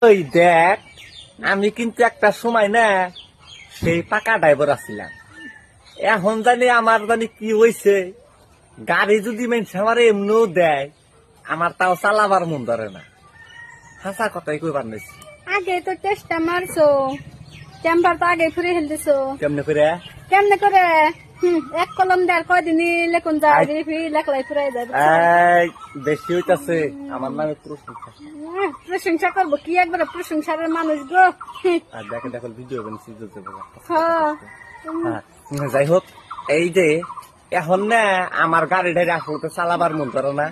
ওই দেখ, আমি কিন্তু একটা সময় না সেই পাকা ড্রাইভার আছিলাম। এখন জানি আমার জানি কি হয়েছে, গাড়ি যদি মানুষ আমার এমনিও দেয়, আমার তাও চালাবার মন ধরে না। হাসা কথাই কইবার নাইছি। আগে তো টেস্টটা মারছো, চেম্বার তো আগে ফুরে হেলতেছো। কেমনে করে? কেমনে করে? এক কলম দেড় কয়দিনই লেখুন যায়, লেখলাই ফুরাই যায়। এই বেশি হইতাছে আমার নামে প্রশংসা। প্রশংসা করবো কি, একবার প্রশংসার মানুষ গো। আর দেখে দেখো ভিডিও বানিয়েছি। হ্যাঁ। যাই হোক, এই যে এখন না আমার গাড়ি ঢারি আসলে চালাবার মন করে না।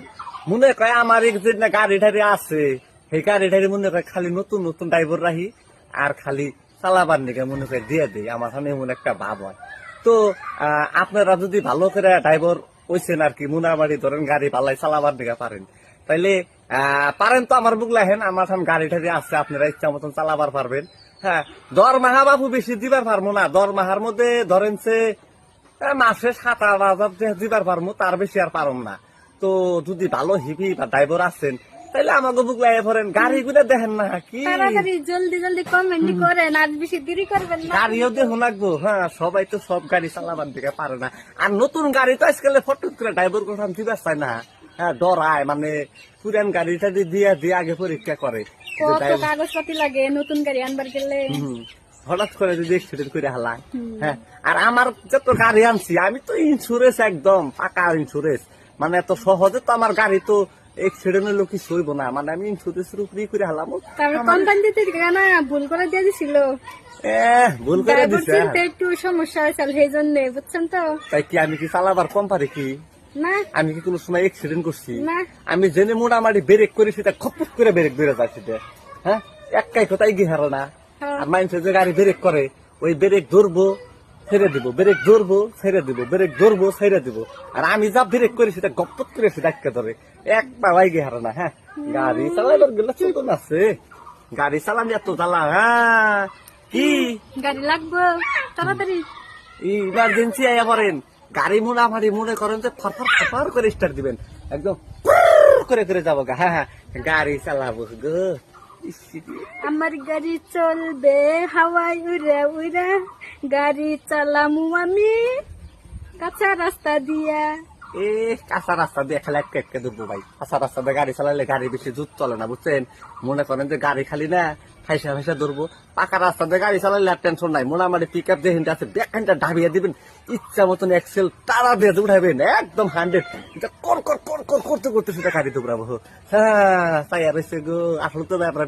মনে কয় আমার এক যে গাড়ি ঢারি আছে, সেই গাড়ি ঢারি মনে কয় খালি নতুন নতুন ড্রাইভার রাহি আর খালি চালাবার নিকে মনে করে দিয়ে দেয়। আমার সামনে এমন একটা ভাব হয়। তো আপনারা যদি ভালো করে ড্রাইভার হইছেন আর কি, মোনাবাড়ি ধরেন গাড়ি পাল্লাই চালাবার দিকে পারেন, তাইলে পারেন তো আমার বুক লাগেন, আমার সামনে গাড়ি ঠাড়ি আছে, আপনারা ইচ্ছা মতন চালাবার পারবেন। হ্যাঁ, দরমাহা বাবু বেশি দিবার পারবো না। দরমাহার মধ্যে ধরেন মাসে 7-8 হাজার দিবার পারবো, তার বেশি আর পারম না। তো যদি ভালো হিবি বা ড্রাইভার আছেন, তাইলে আমাকে বুক লাগে পড়েন। গাড়ি গুলো দেখেন না কি তাড়াতাড়ি জলদি জলদি কমেন্ট করেন, আর বেশি দেরি করবেন না। গাড়িও দেখুন লাগবো। হ্যাঁ, সবাই তো সব গাড়ি চালাবার দিকে পারে না। আর নতুন গাড়ি তো আজকাল ফটো করে ড্রাইভার কোথাও দিবার চায় না। হ্যাঁ, ডরায়, মানে পুরান গাড়িটা দিয়ে দিয়ে আগে পরীক্ষা করে। কত কাগজপাতি লাগে নতুন গাড়ি আনবার গেলে। হঠাৎ করে যদি অ্যাক্সিডেন্ট করে হালায়। হ্যাঁ, আর আমার যত গাড়ি আনছি আমি তো ইন্স্যুরেন্স একদম পাকা ইন্স্যুরেন্স, মানে এত সহজে তো আমার গাড়ি তো অ্যাক্সিডেন্ট হলো কি সইব না, মানে আমি ইন্স্যুরেন্সের উপরেই করে হালাম। কোম্পানি থেকে না ভুল করে দিয়ে দিছিল, ভুল করে দিছে। একটু সমস্যা হয়েছিল সেই জন্য, বুঝছেন তো। তাই কি আমি কি চালাবার কম পারি কি? না, আমি কি কোনো সময় অ্যাক্সিডেন্ট করছি? না। আমি জেনে মোটামুটি ব্রেক করি, সেটা খপট করে ব্রেক ধরে যায় সেটা। হ্যাঁ, একটাই কোথায় গিয়ে হারো না। আর মানুষের যে গাড়ি ব্রেক করে, ওই ব্রেক ধরবো ছেড়ে দিব, ব্রেক ধরবো ছেড়ে দিব, ব্রেক ধরবো ছেড়ে দিব। আর আমি যা ব্রেক করি সেটা গপট করে সেটা আটকে ধরে, এক পাওয়াই গিয়ে হারো না। হ্যাঁ, গাড়ি চালাবার গেলে চলতো না আছে, গাড়ি চালানি এত জ্বালা। হ্যাঁ, কি গাড়ি লাগবে তাড়াতাড়ি, ইমার্জেন্সি আয়া পড়েন। গাড়ি মোটামুটি মনে করেন যে ফরফর ফরফর করে স্টার্ট দিবেন, একদম করে করে যাবো গা। হ্যাঁ, গাড়ি চালাবো গো। আমার গাড়ি চলবে হাওয়ায় উড়ে উড়ে, গাড়ি চালামু আমি কাঁচা রাস্তা দিয়া। কাঁচা রাস্তা দিয়ে খালি একটা দুবো ভাই। কাঁচা রাস্তা দিয়ে গাড়ি চালালে গাড়ি বেশি জুত চলে না, বুঝছেন। মনে করেন যে গাড়ি খালি না ফাইসা ফাইসা ধরবো। পাকা রাস্তা দিয়ে গাড়ি চালালে আর টেনশন নাই। মোটামুটি পিক আপ যে হিন্টা আছে ব্যাকখানটা ঢাবিয়ে দিবেন, ইচ্ছা মতন এক্সেল তারা দিয়ে উঠাবেন একদম 100। কর কর কর কর করতে করতে সেটা গাড়ি দুবরাবো। হ্যাঁ, তাই আর গো। আসলে তো ব্যাপার